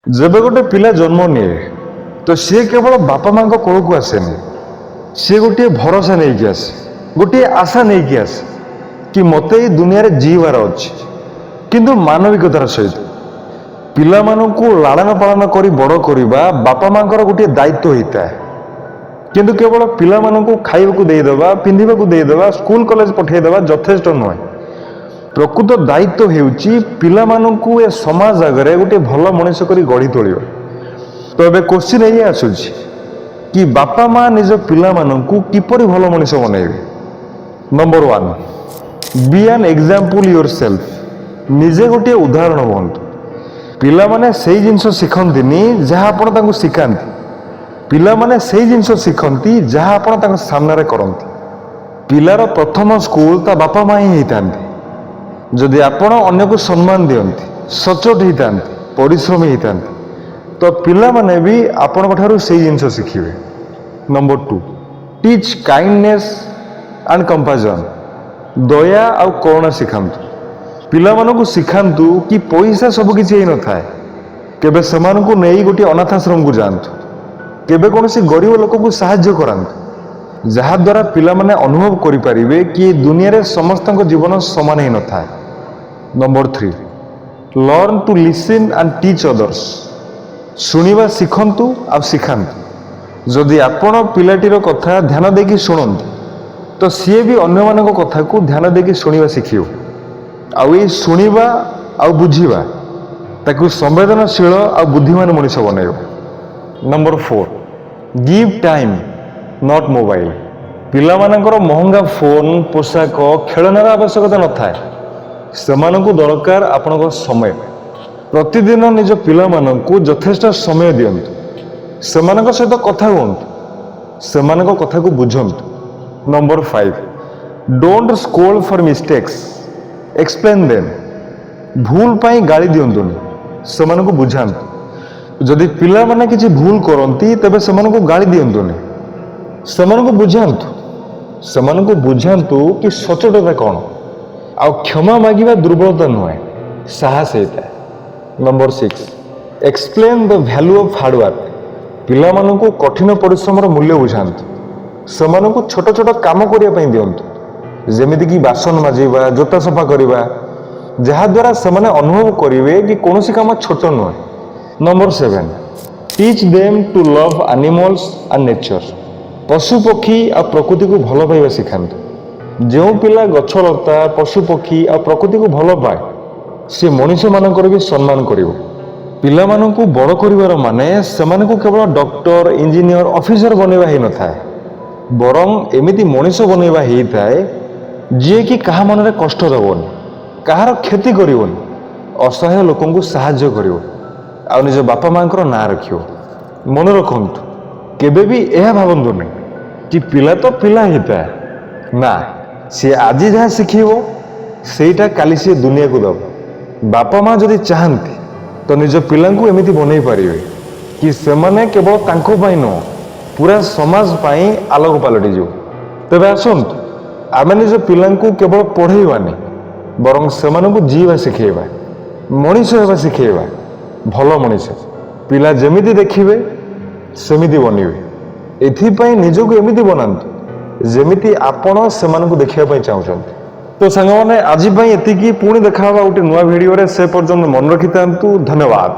ଯେବେ ଗୋଟେ ପିଲା ଜନ୍ମ ନିଏ ତ ସିଏ କେବଳ ବାପା ମାଙ୍କ କୋଳକୁ ଆସେନି, ସିଏ ଗୋଟିଏ ଭରସା ନେଇକି ଆସେ, ଗୋଟିଏ ଆଶା ନେଇକି ଆସେ କି ମୋତେ ଏଇ ଦୁନିଆରେ ଜୀଇବାର ଅଛି, କିନ୍ତୁ ମାନବିକତାର ସହିତ। ପିଲାମାନଙ୍କୁ ଲାଳନ ପାଳନ କରି ବଡ଼ କରିବା ବାପା ମାଙ୍କର ଗୋଟିଏ ଦାୟିତ୍ୱ ହୋଇଥାଏ। କିନ୍ତୁ କେବଳ ପିଲାମାନଙ୍କୁ ଖାଇବାକୁ ଦେଇଦେବା, ପିନ୍ଧିବାକୁ ଦେଇଦେବା, ସ୍କୁଲ କଲେଜ ପଠାଇଦେବା ଯଥେଷ୍ଟ ନୁହେଁ। ପ୍ରକୃତ ଦାୟିତ୍ୱ ହେଉଛି ପିଲାମାନଙ୍କୁ ଏ ସମାଜ ଆଗରେ ଗୋଟିଏ ଭଲ ମଣିଷ କରି ଗଢ଼ି ତୋଳିବା। ତ ଏବେ କୋଶ୍ଚିନ୍ ଏଇଆ ଆସୁଛି କି ବାପା ମା ନିଜ ପିଲାମାନଙ୍କୁ କିପରି ଭଲ ମଣିଷ ବନେଇବେ। ନମ୍ବର 1, ବି ଆନ୍ ଏକ୍ଜାମ୍ପଲ୍ ୟୋର୍ ସେଲ୍ଫ। ନିଜେ ଗୋଟିଏ ଉଦାହରଣ ହୁଅନ୍ତୁ। ପିଲାମାନେ ସେଇ ଜିନିଷ ଶିଖନ୍ତିନି ଯାହା ଆପଣ ତାଙ୍କୁ ଶିଖାନ୍ତି, ପିଲାମାନେ ସେଇ ଜିନିଷ ଶିଖନ୍ତି ଯାହା ଆପଣ ତାଙ୍କ ସାମ୍ନାରେ କରନ୍ତି। ପିଲାର ପ୍ରଥମ ସ୍କୁଲ ତା ବାପା ମା ହିଁ ହେଇଥାନ୍ତି। ଯଦି ଆପଣ ଅନ୍ୟକୁ ସମ୍ମାନ ଦିଅନ୍ତି, ସଚ୍ଚୋଟ ହେଇଥାନ୍ତି, ପରିଶ୍ରମୀ ହେଇଥାନ୍ତି, ତ ପିଲାମାନେ ବି ଆପଣଙ୍କ ଠାରୁ ସେଇ ଜିନିଷ ଶିଖିବେ। Number 2, teach kindness and compassion. ଦୟା ଆଉ କରୁଣା ଶିଖାନ୍ତୁ। ପିଲାମାନଙ୍କୁ ଶିଖାନ୍ତୁ କି ପଇସା ସବୁ କିଛି ହେଇନଥାଏ। କେବେ ସେମାନଙ୍କୁ ନେଇ ଗୋଟିଏ ଅନାଥାଶ୍ରମକୁ ଯାଆନ୍ତୁ, କେବେ କୌଣସି ଗରିବ ଲୋକକୁ ସାହାଯ୍ୟ କରାନ୍ତୁ, ଯାହାଦ୍ୱାରା ପିଲାମାନେ ଅନୁଭବ କରିପାରିବେ କି ଦୁନିଆରେ ସମସ୍ତଙ୍କ ଜୀବନ ସମାନ ହେଇନଥାଏ। Number 3, learn to listen and teach others. ଶୁଣିବା ଶିଖନ୍ତୁ ଆଉ ଶିଖାନ୍ତୁ। ଯଦି ଆପଣ ପିଲାଟିର କଥା ଧ୍ୟାନ ଦେଇକି ଶୁଣନ୍ତି ତ ସିଏ ବି ଅନ୍ୟମାନଙ୍କ କଥାକୁ ଧ୍ୟାନ ଦେଇକି ଶୁଣିବା ଶିଖିବ। ଆଉ ଏଇ ଶୁଣିବା ଆଉ ବୁଝିବା ତାକୁ ସମ୍ବେଦନଶୀଳ ଆଉ ବୁଦ୍ଧିମାନ ମଣିଷ ବନେଇବ। Number 4, give time not mobile. ପିଲାମାନଙ୍କର ମହଙ୍ଗା ଫୋନ୍, ପୋଷାକ, ଖେଳନାର ଆବଶ୍ୟକତା ନଥାଏ। ସେମାନଙ୍କୁ ଦରକାର ଆପଣଙ୍କ ସମୟ। ପ୍ରତିଦିନ ନିଜ ପିଲାମାନଙ୍କୁ ଯଥେଷ୍ଟ ସମୟ ଦିଅନ୍ତୁ। ସେମାନଙ୍କ ସହିତ କଥା ହୁଅନ୍ତୁ, ସେମାନଙ୍କ କଥାକୁ ବୁଝନ୍ତୁ। Number 5, don't scold for mistakes, explain them. ଭୁଲ ପାଇଁ ଗାଳି ଦିଅନ୍ତୁନି, ସେମାନଙ୍କୁ ବୁଝାନ୍ତୁ। ଯଦି ପିଲାମାନେ କିଛି ଭୁଲ କରନ୍ତି ତେବେ ସେମାନଙ୍କୁ ଗାଳି ଦିଅନ୍ତୁନି, ସେମାନଙ୍କୁ ବୁଝାନ୍ତୁ। ସେମାନଙ୍କୁ ବୁଝାନ୍ତୁ କି ସଚ୍ଚୋଟତା କ'ଣ। ଆଉ କ୍ଷମା ମାଗିବା ଦୁର୍ବଳତା ନୁହେଁ, ସାହସ ହେଇଥାଏ। Number 6, explain the value of hard work. ପିଲାମାନଙ୍କୁ କଠିନ ପରିଶ୍ରମର ମୂଲ୍ୟ ବୁଝାନ୍ତୁ। ସେମାନଙ୍କୁ ଛୋଟ ଛୋଟ କାମ କରିବା ପାଇଁ ଦିଅନ୍ତୁ, ଯେମିତିକି ବାସନ ମାଜିବା, ଜୋତା ସଫା କରିବା, ଯାହାଦ୍ୱାରା ସେମାନେ ଅନୁଭବ କରିବେ କି କୌଣସି କାମ ଛୋଟ ନୁହେଁ। Number 7, teach them to love animals and nature. ପଶୁପକ୍ଷୀ ଆଉ ପ୍ରକୃତିକୁ ଭଲ ପାଇବା ଶିଖାନ୍ତୁ। ଯେଉଁ ପିଲା ଗଛଲତା, ପଶୁପକ୍ଷୀ ଆଉ ପ୍ରକୃତିକୁ ଭଲ ପାଏ ସେ ମଣିଷମାନଙ୍କର ବି ସମ୍ମାନ କରିବ। ପିଲାମାନଙ୍କୁ ବଡ଼ କରିବାର ମାନେ ସେମାନଙ୍କୁ କେବଳ ଡକ୍ଟର, ଇଞ୍ଜିନିୟର, ଅଫିସର ବନେଇବା ହେଇନଥାଏ, ବରଂ ଏମିତି ମଣିଷ ବନେଇବା ହେଇଥାଏ ଯିଏକି କାହା ମନରେ କଷ୍ଟ ଦେବନି, କାହାର କ୍ଷତି କରିବନି, ଅସହାୟ ଲୋକଙ୍କୁ ସାହାଯ୍ୟ କରିବ ଆଉ ନିଜ ବାପା ମାଙ୍କର ନାଁ ରଖିବ। ମନେ ରଖନ୍ତୁ, କେବେ ବି ଏହା ଭାବନ୍ତୁନି କି ପିଲା ତ ପିଲା ହେଇଥାଏ। ନା, ସିଏ ଆଜି ଯାହା ଶିଖିବ ସେଇଟା କାଲି ସିଏ ଦୁନିଆକୁ ଦେବ। ବାପା ମା ଯଦି ଚାହାନ୍ତି ତ ନିଜ ପିଲାଙ୍କୁ ଏମିତି ବନେଇ ପାରିବେ କି ସେମାନେ କେବଳ ତାଙ୍କ ପାଇଁ ନୁହଁ, ପୁରା ସମାଜ ପାଇଁ ଆଲୋକ ପାଲଟିଯିବ। ତେବେ ଆସନ୍ତୁ ଆମେ ନିଜ ପିଲାଙ୍କୁ କେବଳ ପଢ଼େଇବାନି, ବରଂ ସେମାନଙ୍କୁ ଜୀଇବା ଶିଖେଇବା, ମଣିଷ ହେବା ଶିଖେଇବା। ଭଲ ମଣିଷ ପିଲା ଯେମିତି ଦେଖିବେ ସେମିତି ବନିବେ। ଏଥିପାଇଁ ନିଜକୁ ଏମିତି ବନାନ୍ତୁ ଯେମିତି ଆପଣ ସେମାନଙ୍କୁ ଦେଖିବା ପାଇଁ ଚାହୁଁଛନ୍ତି। ତ ସାଙ୍ଗମାନେ ଆଜି ପାଇଁ ଏତିକି। ପୁଣି ଦେଖା ହେବା ଗୋଟେ ନୂଆ ଭିଡ଼ିଓରେ। ସେ ପର୍ଯ୍ୟନ୍ତ ମନେ ରଖିଥାନ୍ତୁ। ଧନ୍ୟବାଦ।